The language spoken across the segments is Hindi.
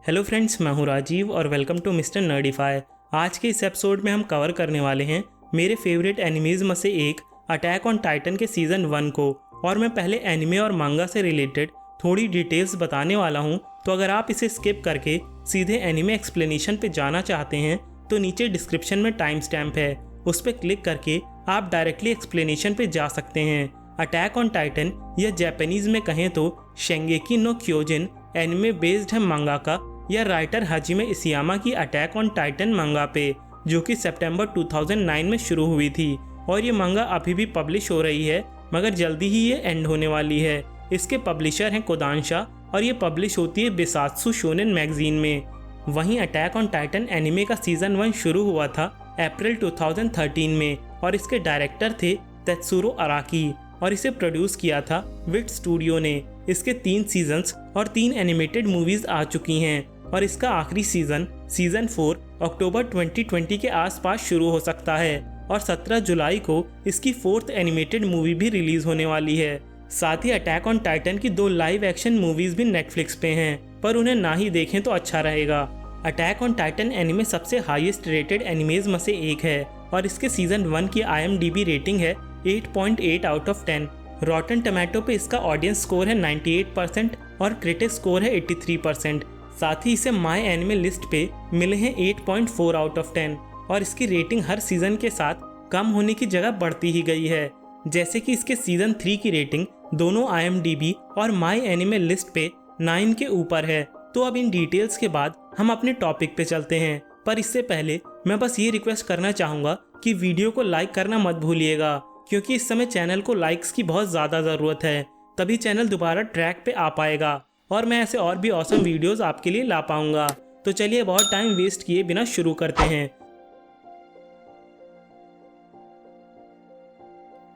हेलो फ्रेंड्स, मैं हूं राजीव और वेलकम टू मिस्टर नर्डिफाई। आज के इस एपिसोड में हम कवर करने वाले हैं मेरे फेवरेट एनिमेज में से एक अटैक ऑन टाइटन के सीज़न 1 को। और मैं पहले एनिमे और मांगा से रिलेटेड थोड़ी डिटेल्स बताने वाला हूं, तो अगर आप इसे स्किप करके सीधे एनिमे एक्सप्लेनेशन पे जाना चाहते हैं तो नीचे डिस्क्रिप्शन में टाइम स्टैम्प है, उस पर क्लिक करके आप डायरेक्टली एक्सप्लेनेशन पे जा सकते हैं। अटैक ऑन टाइटन या जापानीज में कहें तो शेंगेकी नो क्योजिन एनिमे बेस्ड है मंगाका या राइटर हाजिमे इसियामा की अटैक ऑन टाइटन मंगा पे, जो कि सितंबर 2009 में शुरू हुई थी। और ये मंगा अभी भी पब्लिश हो रही है, मगर जल्दी ही ये एंड होने वाली है। इसके पब्लिशर हैं कोदांशा और ये पब्लिश होती है बिसात्सु शोनेन मैगजीन में। वहीं अटैक ऑन टाइटन एनिमे का सीज़न 1 शुरू हुआ था अप्रैल 2013 में और इसके डायरेक्टर थे तेत्सुरो अराकी और इसे प्रोड्यूस किया था विट स्टूडियो ने। इसके 3 सीजन्स और 3 एनिमेटेड मूवीज आ चुकी हैं और इसका आखिरी सीजन 4 अक्टूबर 2020 के आसपास शुरू हो सकता है और 17 जुलाई को इसकी 4th एनिमेटेड मूवी भी रिलीज होने वाली है। साथ ही अटैक ऑन टाइटन की 2 लाइव एक्शन मूवीज भी नेटफ्लिक्स पे हैं, पर उन्हें ना ही देखें तो अच्छा रहेगा। अटैक ऑन टाइटन एनिमे सबसे हाईएस्ट रेटेड एनिमेज में से एक है और इसके सीजन 1 की IMDb रेटिंग है 8.8 आउट ऑफ 10। रॉटन टोमेटो पे इसका ऑडियंस स्कोर है 98% और क्रिटिक स्कोर है 83%। साथ ही इसे माई एनिमे लिस्ट पे मिले हैं 8.4 आउट ऑफ 10 और इसकी रेटिंग हर सीजन के साथ कम होने की जगह बढ़ती ही गई है। जैसे कि इसके सीजन 3 की रेटिंग दोनों IMDb और माई एनिमे लिस्ट पे 9 के ऊपर है। तो अब इन डिटेल्स के बाद हम अपने टॉपिक पे चलते हैं, पर इससे पहले मैं बस ये रिक्वेस्ट करना चाहूँगा कि वीडियो को लाइक करना मत भूलिएगा, क्योंकि इस समय चैनल को लाइक्स की बहुत ज़्यादा ज़रूरत है, तभी चैनल दोबारा ट्रैक पे आ पाएगा और मैं ऐसे और भी ऑसम वीडियोस आपके लिए ला पाऊंगा। तो चलिए बहुत टाइम वेस्ट किए बिना शुरू करते हैं।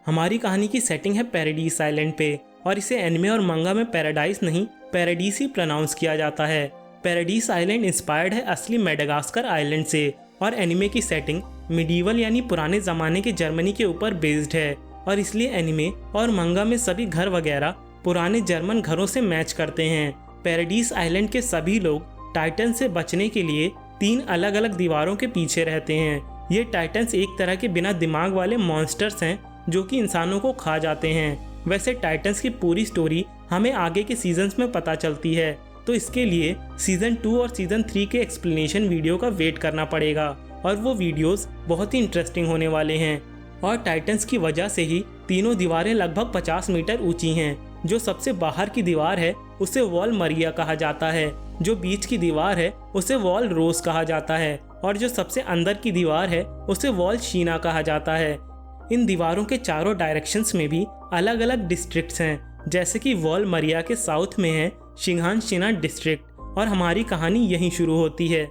हमारी कहानी की सेटिंग है पैराडीस आइलैंड पे और इसे एनिमे और मंगा में पैराडाइस नहीं पैराडीस ही प्रोनाउंस किया जाता है। पैराडीस आइलैंड इंस्पायर्ड है असली मेडागास्कर आइलैंड से और एनिमे की सेटिंग मिडीवल यानी पुराने ज़माने की जर्मनी के ऊपर बेस्ड है और इसलिए एनिमे और मंगा में सभी घर वगैरह पुराने जर्मन घरों से मैच करते हैं। पैराडीस आइलैंड के सभी लोग टाइटन से बचने के लिए 3 अलग अलग दीवारों के पीछे रहते हैं। ये टाइटन्स एक तरह के बिना दिमाग वाले मॉन्स्टर्स हैं जो कि इंसानों को खा जाते हैं। वैसे टाइटन्स की पूरी स्टोरी हमें आगे के सीजन्स में पता चलती है, तो इसके लिए सीजन 2 और सीजन 3 के एक्सप्लेनेशन वीडियो का वेट करना पड़ेगा और वो वीडियोस बहुत ही इंटरेस्टिंग होने वाले हैं। और टाइटन्स की वजह से ही तीनों दीवारें लगभग 50 मीटर ऊंची हैं। जो सबसे बाहर की दीवार है उसे वॉल मरिया कहा जाता है, जो बीच की दीवार है उसे वॉल रोज कहा जाता है और जो सबसे अंदर की दीवार है उसे वॉल शीना कहा जाता है। इन दीवारों के चारों डायरेक्शंस में भी अलग अलग डिस्ट्रिक्ट्स हैं, जैसे कि वॉल मरिया के साउथ में है शिंगान शिना डिस्ट्रिक्ट और हमारी कहानी यहीं शुरू होती है।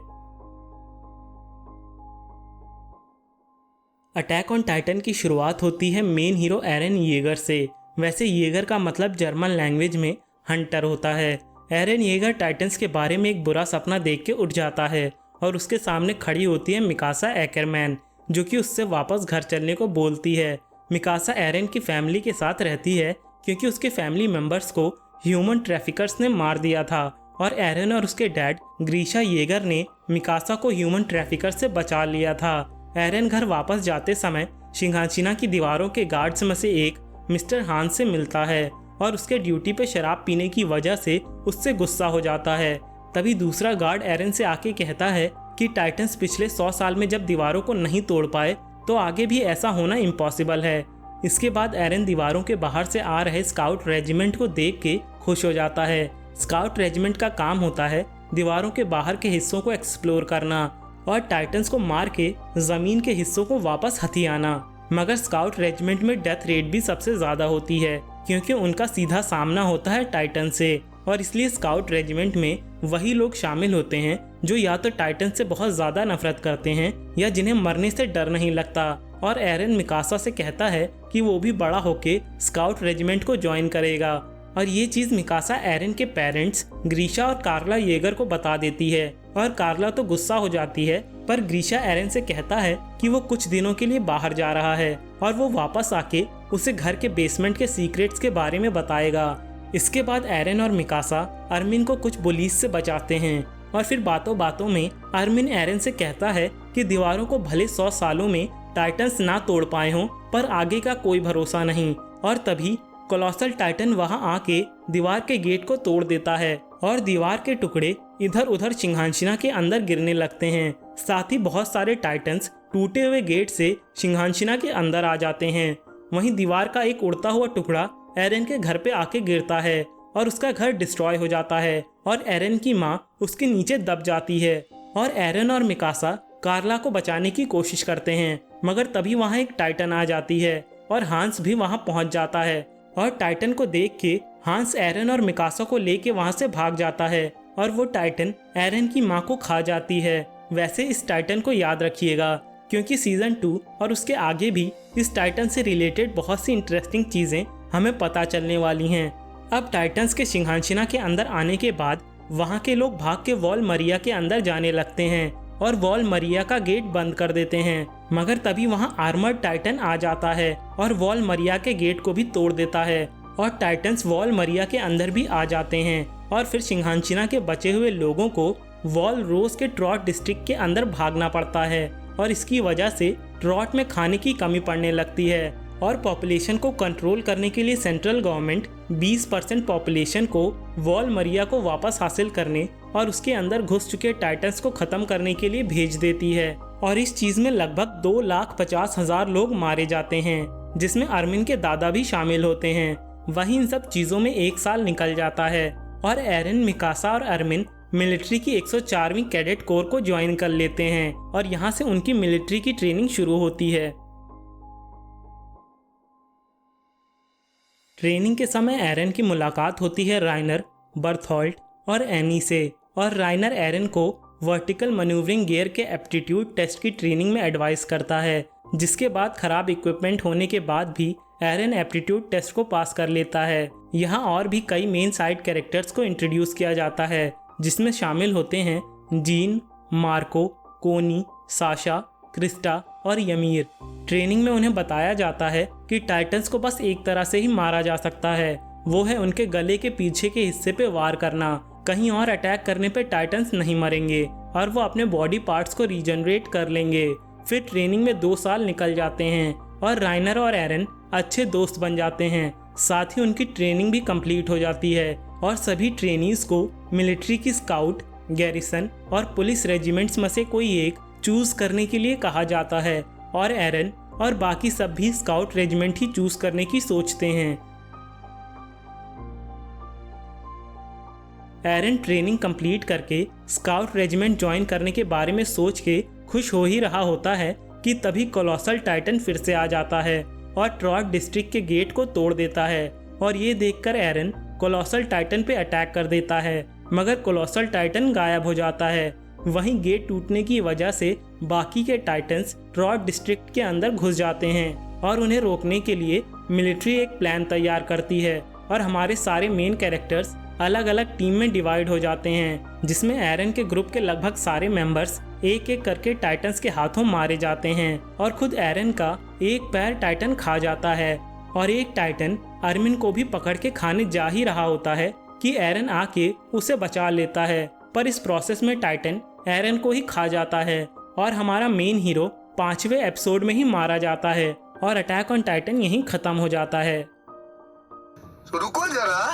अटैक ऑन टाइटन की शुरुआत होती है मेन हीरो एरन येगर से। वैसे येगर का मतलब जर्मन लैंग्वेज में हंटर होता है। एरन येगर टाइटन्स के बारे में एक बुरा सपना देख के उठ जाता है और उसके सामने खड़ी होती है मिकासा एकरमैन, जो कि उससे वापस घर चलने को बोलती है। मिकासा एरन की फैमिली के साथ रहती है क्योंकि उसके फैमिली मेंबर्स को ह्यूमन ट्रैफिकर्स ने मार दिया था और एरन और उसके डैड ग्रीशा येगर ने मिकासा को ह्यूमन ट्रैफिकर से बचा लिया था। एरन घर वापस जाते समय शिंगाचिना की दीवारों के गार्ड्स में से एक मिस्टर हान से मिलता है और उसके ड्यूटी पे शराब पीने की वजह से उससे गुस्सा हो जाता है। तभी दूसरा गार्ड एरन से आके कहता है कि टाइटन्स पिछले 100 साल में जब दीवारों को नहीं तोड़ पाए तो आगे भी ऐसा होना इम्पॉसिबल है। इसके बाद एरन दीवारों के बाहर से आ रहे स्काउट रेजिमेंट को देख के खुश हो जाता है। स्काउट रेजिमेंट का काम होता है दीवारों के बाहर के हिस्सों को एक्सप्लोर करना और टाइटन्स को मार के ज़मीन के हिस्सों को वापस हथी आना। मगर स्काउट रेजिमेंट में डेथ रेट भी सबसे ज़्यादा होती है क्योंकि उनका सीधा सामना होता है टाइटन से और इसलिए स्काउट रेजिमेंट में वही लोग शामिल होते हैं जो या तो टाइटन से बहुत ज़्यादा नफरत करते हैं या जिन्हें मरने से डर नहीं लगता। और एरन मिकासा से कहता है कि वो भी बड़ा होके स्काउट रेजिमेंट को ज्वाइन करेगा और ये चीज़ मिकासा एरन के पेरेंट्स ग्रीशा और कार्ला येगर को बता देती है और कार्ला तो गुस्सा हो जाती है, पर ग्रीशा एरन से कहता है कि वो कुछ दिनों के लिए बाहर जा रहा है और वो वापस आके उसे घर के बेसमेंट के सीक्रेट्स के बारे में बताएगा। इसके बाद एरन और मिकासा अरमिन को कुछ पुलिस से बचाते हैं और फिर बातों बातों में आर्मिन एरन से कहता है कि दीवारों को भले 100 सालों में टाइटन्स ना तोड़ पाए हों, पर आगे का कोई भरोसा नहीं। और तभी कोलोसल टाइटन वहां आके दीवार के गेट को तोड़ देता है और दीवार के टुकड़े इधर उधर सिंहांशिना के अंदर गिरने लगते हैं। साथ ही बहुत सारे टाइटन्स टूटे हुए गेट से सिंहांशिना के अंदर आ जाते हैं। वहीं दीवार का एक उड़ता हुआ टुकड़ा एरन के घर पे आके गिरता है और उसका घर डिस्ट्रॉय हो जाता है और एरन की माँ उसके नीचे दब जाती है। और एरन और मिकासा कार्ला को बचाने की कोशिश करते हैं, मगर तभी वहाँ एक टाइटन आ जाती है और हांस भी वहाँ पहुँच जाता है। और टाइटन को देख के हांस एरन और मिकासा को लेके वहाँ से भाग जाता है और वो टाइटन एरन की माँ को खा जाती है। वैसे इस टाइटन को याद रखिएगा, क्योंकि सीजन 2 और उसके आगे भी इस टाइटन से रिलेटेड बहुत सी इंटरेस्टिंग चीज़ें हमें पता चलने वाली हैं। अब टाइटन्स के सिंहांशिना के अंदर आने के बाद वहाँ के लोग भाग के वॉल मरिया के अंदर जाने लगते हैं और वॉल मरिया का गेट बंद कर देते हैं, मगर तभी वहाँ आर्मर्ड टाइटन आ जाता है और वॉल मरिया के गेट को भी तोड़ देता है और टाइटन्स वॉल मरिया के अंदर भी आ जाते हैं। और फिर सिंहांशिना के बचे हुए लोगों को वॉल रोज के ट्रॉट डिस्ट्रिक्ट के अंदर भागना पड़ता है और इसकी वजह से ट्रॉट में खाने की कमी पड़ने लगती है और पॉपुलेशन को कंट्रोल करने के लिए सेंट्रल गवर्नमेंट 20% पॉपुलेशन को वॉल मरिया को वापस हासिल करने और उसके अंदर घुस चुके टाइटन्स को खत्म करने के लिए भेज देती है। और इस चीज में लगभग 2,50,000 लोग मारे जाते हैं, जिसमें आर्मिन के दादा भी शामिल होते हैं। वहीं इन सब चीजों में 1 साल निकल जाता है और एरन, मिकासा और आर्मिन मिलिट्री की 104वीं कैडेट कोर को ज्वाइन कर लेते हैं और यहाँ से उनकी मिलिट्री की ट्रेनिंग शुरू होती है। ट्रेनिंग के समय एरन की मुलाकात होती है राइनर, बर्थोल्ट और एनी से, और राइनर एरन को वर्टिकल मैन्यूवरिंग गियर के एप्टीट्यूड टेस्ट की ट्रेनिंग में एडवाइस करता है, जिसके बाद खराब इक्विपमेंट होने के बाद भी एरन एप्टीट्यूड टेस्ट को पास कर लेता है। यहाँ और भी कई मेन साइड कैरेक्टर्स को इंट्रोड्यूस किया जाता है, जिसमें शामिल होते हैं जीन, मार्को, कोनी, साशा, क्रिस्टा और यमीर। ट्रेनिंग में उन्हें बताया जाता है कि टाइटन्स को बस एक तरह से ही मारा जा सकता है, वो है उनके गले के पीछे के हिस्से पे वार करना। कहीं और अटैक करने पे टाइटन्स नहीं मरेंगे और वो अपने बॉडी पार्ट्स को रीजनरेट कर लेंगे। फिर ट्रेनिंग में 2 साल निकल जाते हैं और राइनर और एरन अच्छे दोस्त बन जाते हैं। साथ ही उनकी ट्रेनिंग भी कंप्लीट हो जाती है और सभी ट्रेनीज को मिलिट्री की स्काउट, गैरिसन और पुलिस रेजिमेंट्स में से कोई एक चूज करने के लिए कहा जाता है और एरन और बाकी सब भी स्काउट रेजिमेंट ही चूज करने की सोचते हैं। एरन ट्रेनिंग कंप्लीट करके स्काउट रेजिमेंट ज्वाइन करने के बारे में सोच के खुश हो ही रहा होता है कि तभी कोलोसल टाइटन फिर से आ जाता है और ट्रॉट डिस्ट्रिक्ट के गेट को तोड़ देता है। और ये देखकर एरन कोलोसल टाइटन पे अटैक कर देता है, मगर कोलोसल टाइटन गायब हो जाता है। वहीं गेट टूटने की वजह से बाकी के टाइटन्स ट्रॉट डिस्ट्रिक्ट के अंदर घुस जाते हैं और उन्हें रोकने के लिए मिलिट्री एक प्लान तैयार करती है और हमारे सारे मेन कैरेक्टर्स अलग अलग टीम में डिवाइड हो जाते हैं, जिसमें एरन के ग्रुप के लगभग सारे मेंबर्स एक एक करके टाइटन्स के हाथों मारे जाते हैं और खुद एरन का एक पैर टाइटन खा जाता है और एक टाइटन आर्मिन को भी पकड़ के खाने जा ही रहा होता है कि एरन आके उसे बचा लेता है, पर इस प्रोसेस में टाइटन एरन को ही खा जाता है और हमारा मेन हीरो 5वें एपिसोड में ही मारा जाता है और अटैक ऑन टाइटन यहीं खत्म हो जाता है। रुको जरा,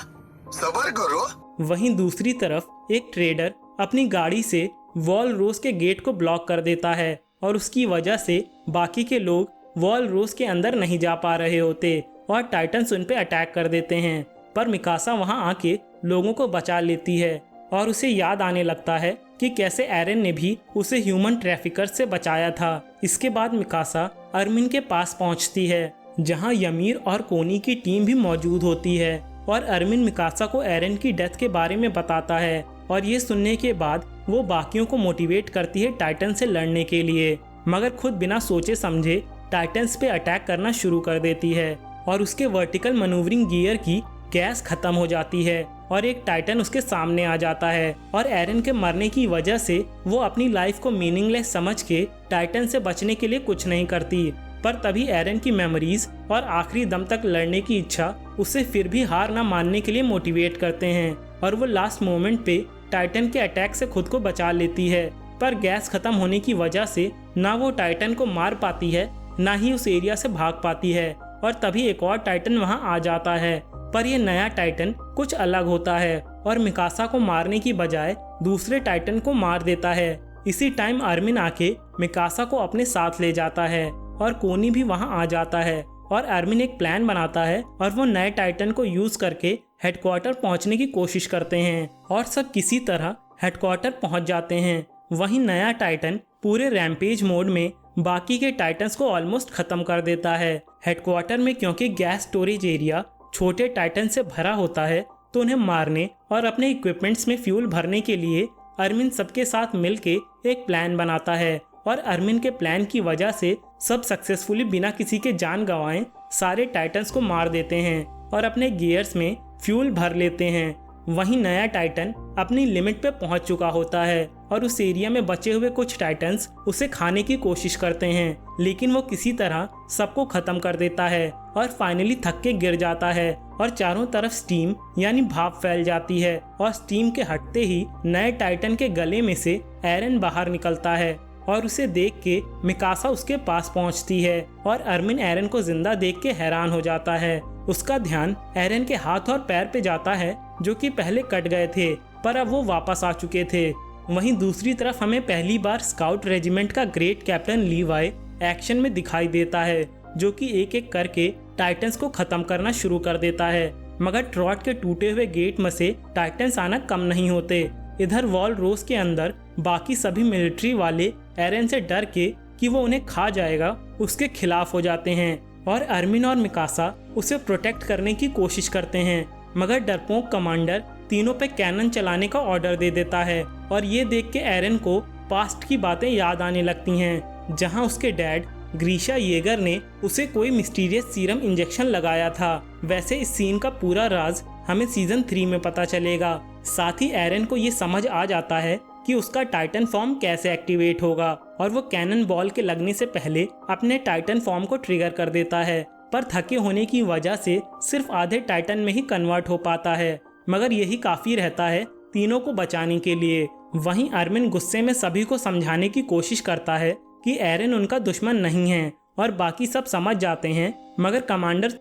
सब्र करो। वहीं दूसरी तरफ एक ट्रेडर अपनी गाड़ी से वॉल रोज के गेट को ब्लॉक कर देता है और उसकी वजह से बाकी के लोग वॉल रोज के अंदर नहीं जा पा रहे होते और टाइटन्स उन पे अटैक कर देते हैं। पर मिकासा वहां आके लोगों को बचा लेती है और उसे याद आने लगता है कि कैसे एरन ने भी उसे ह्यूमन ट्रैफिकर से बचाया था। इसके बाद मिकासा आर्मिन के पास पहुंचती है, जहां यमीर और कोनी की टीम भी मौजूद होती है और आर्मिन मिकासा को एरन की डेथ के बारे में बताता है और ये सुनने के बाद वो बाकियों को मोटिवेट करती है टाइटन से लड़ने के लिए, मगर खुद बिना सोचे समझे टाइटन्स पे अटैक करना शुरू कर देती है और उसके वर्टिकल मैन्यूवरिंग गियर की गैस खत्म हो जाती है और एक टाइटन उसके सामने आ जाता है और एरन के मरने की वजह से वो अपनी लाइफ को मीनिंगलेस समझ के टाइटन से बचने के लिए कुछ नहीं करती। पर तभी एरन की मेमोरीज और आखिरी दम तक लड़ने की इच्छा उसे फिर भी हार ना मानने के लिए मोटिवेट करते हैं और वो लास्ट मोमेंट पे टाइटन के अटैक से खुद को बचा लेती है, पर गैस खत्म होने की वजह से ना वो टाइटन को मार पाती है ना ही उस एरिया से भाग पाती है। और तभी एक और टाइटन वहां आ जाता है, पर ये नया टाइटन कुछ अलग होता है और मिकासा को मारने की बजाय दूसरे टाइटन को मार देता है। इसी टाइम आर्मिन आके मिकासा को अपने साथ ले जाता है और कोनी भी वहां आ जाता है और आर्मिन एक प्लान बनाता है और वो नए टाइटन को यूज करके हेडक्वार्टर पहुंचने की कोशिश करते हैं और सब किसी तरह हेडक्वार्टर पहुंच जाते हैं। वहीं नया टाइटन पूरे रैम्पेज मोड में बाकी के टाइटन्स को ऑलमोस्ट खत्म कर देता है। हेडक्वार्टर में क्योंकि गैस स्टोरेज एरिया छोटे टाइटन से भरा होता है तो उन्हें मारने और अपने इक्विपमेंट्स में फ्यूल भरने के लिए आर्मिन सबके साथ मिलके एक प्लान बनाता है और आर्मिन के प्लान की वजह से सब सक्सेसफुली बिना किसी के जान गंवाए सारे टाइटन्स को मार देते हैं और अपने गियर्स में फ्यूल भर लेते हैं। वहीं नया टाइटन अपनी लिमिट पे पहुंच चुका होता है और उस एरिया में बचे हुए कुछ टाइटन्स उसे खाने की कोशिश करते हैं, लेकिन वो किसी तरह सबको खत्म कर देता है और फाइनली थक के गिर जाता है और चारों तरफ स्टीम यानी भाप फैल जाती है और स्टीम के हटते ही नए टाइटन के गले में से एरन बाहर निकलता है और उसे देख के मिकासा उसके पास पहुंचती है और आर्मिन एरन को जिंदा देख के हैरान हो जाता है। उसका ध्यान एरन के हाथ और पैर पे जाता है जो कि पहले कट गए थे पर अब वो वापस आ चुके थे। वहीं दूसरी तरफ हमें पहली बार स्काउट रेजिमेंट का ग्रेट कैप्टन लीवाई एक्शन में दिखाई देता है, जो कि एक एक करके टाइटन्स को खत्म करना शुरू कर देता है। मगर ट्रॉट के टूटे हुए गेट में से टाइटन्स आना कम नहीं होते। इधर वॉल रोज के अंदर बाकी सभी मिलिट्री वाले एरन से डर के कि वो उन्हें खा जाएगा उसके खिलाफ हो जाते हैं और आर्मिन और मिकासा उसे प्रोटेक्ट करने की कोशिश करते हैं। मगर डरपोक कमांडर तीनों पे कैनन चलाने का ऑर्डर दे देता है और ये देख के एरन को पास्ट की बातें याद आने लगती हैं, जहां उसके डैड ग्रीशा येगर ने उसे कोई मिस्टीरियस सीरम इंजेक्शन लगाया था। वैसे इस सीन का पूरा राज हमें सीजन 3 में पता चलेगा। साथ ही एरन को ये समझ आ जाता है कि उसका टाइटन फॉर्म कैसे एक्टिवेट होगा और वो कैनन बॉल के लगने से पहले अपने टाइटन फॉर्म को ट्रिगर कर देता है, पर थके होने की वजह से सिर्फ आधे टाइटन में ही कन्वर्ट हो पाता है। मगर यही काफी रहता है तीनों को बचाने के लिए। वहीं आर्मिन गुस्से में सभी को समझाने की कोशिश करता है कि एरन उनका दुश्मन नहीं है और बाकी सब समझ जाते हैं, मगर कमांडर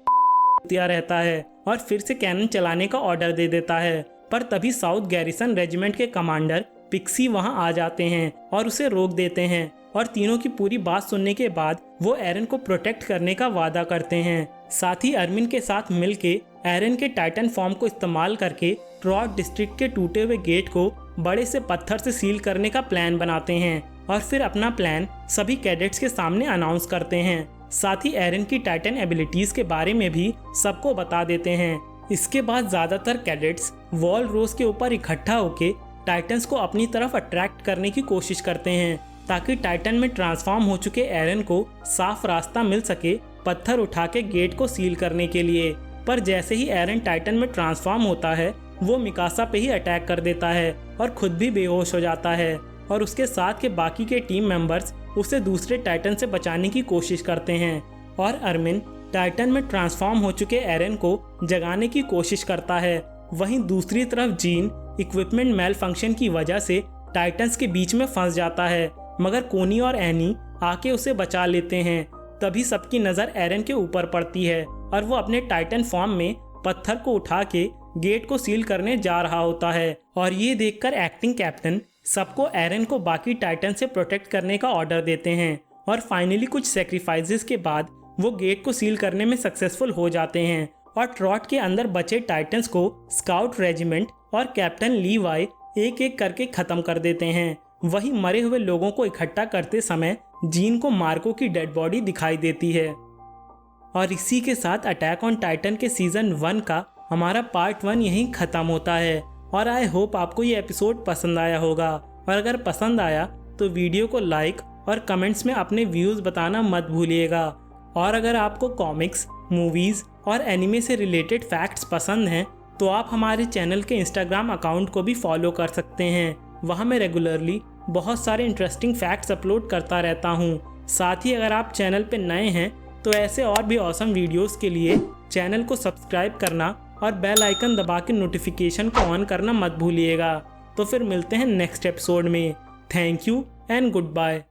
रहता है और फिर से कैनन चलाने का ऑर्डर दे देता है। पर तभी साउथ गैरिसन रेजिमेंट के कमांडर पिक्सी वहां आ जाते हैं और उसे रोक देते हैं और तीनों की पूरी बात सुनने के बाद वो एरन को प्रोटेक्ट करने का वादा करते हैं। साथ ही आर्मिन के साथ मिलके एरन के टाइटन फॉर्म को इस्तेमाल करके ट्रॉट डिस्ट्रिक्ट के टूटे हुए गेट को बड़े से पत्थर से सील करने का प्लान बनाते हैं और फिर अपना प्लान सभी कैडेट्स के सामने अनाउंस करते हैं। साथ ही एरन की टाइटन एबिलिटीज के बारे में भी सबको बता देते हैं। इसके बाद ज्यादातर कैडेट्स वॉल रोज के ऊपर इकट्ठा होके टाइटन्स को अपनी तरफ अट्रैक्ट करने की कोशिश करते हैं ताकि टाइटन में ट्रांसफॉर्म हो चुके एरन को साफ रास्ता मिल सके पत्थर उठा के गेट को सील करने के लिए। पर जैसे ही एरन टाइटन में ट्रांसफॉर्म होता है वो मिकासा पे ही अटैक कर देता है और खुद भी बेहोश हो जाता है और उसके साथ के बाकी के टीम मेंबर्स उसे दूसरे टाइटन से बचाने की कोशिश करते हैं और आर्मिन टाइटन में ट्रांसफॉर्म हो चुके एरन को जगाने की कोशिश करता है। वहीं दूसरी तरफ जीन इक्विपमेंट मेल फंक्शन की वजह से टाइटन्स के बीच में फंस जाता है, मगर कोनी और एनी आके उसे बचा लेते हैं। तभी सबकी नज़र एरन के ऊपर पड़ती है और वो अपने टाइटन फॉर्म में पत्थर को उठा के गेट को सील करने जा रहा होता है और ये देखकर एक्टिंग कैप्टन सबको एरन को बाकी टाइटन से प्रोटेक्ट करने का ऑर्डर देते हैं और फाइनली कुछ सेक्रीफाइसेस के बाद वो गेट को सील करने में सक्सेसफुल हो जाते हैं और ट्रॉट के अंदर बचे टाइटन्स को स्काउट रेजिमेंट और कैप्टन लीवाई एक एक करके खत्म कर देते हैं। वहीं मरे हुए लोगों को इकट्ठा करते समय जीन को मार्को की डेड बॉडी दिखाई देती है। और इसी के साथ अटैक ऑन टाइटन के सीजन 1 का हमारा पार्ट 1 यहीं खत्म होता है और आई होप आपको ये एपिसोड पसंद आया होगा। और अगर पसंद आया तो वीडियो को लाइक और कमेंट्स में अपने व्यूज़ बताना मत भूलिएगा। और अगर आपको कॉमिक्स, मूवीज़ और एनिमे से रिलेटेड फैक्ट्स पसंद हैं तो आप हमारे चैनल के इंस्टाग्राम अकाउंट को भी फॉलो कर सकते हैं। वहाँ मैं रेगुलरली बहुत सारे इंटरेस्टिंग फैक्ट्स अपलोड करता रहता हूँ। साथ ही अगर आप चैनल पर नए हैं तो ऐसे और भी ऑसम वीडियोस के लिए चैनल को सब्सक्राइब करना और बेल आइकन दबा के नोटिफिकेशन को ऑन करना मत भूलिएगा। तो फिर मिलते हैं नेक्स्ट एपिसोड में। Thank you and good bye.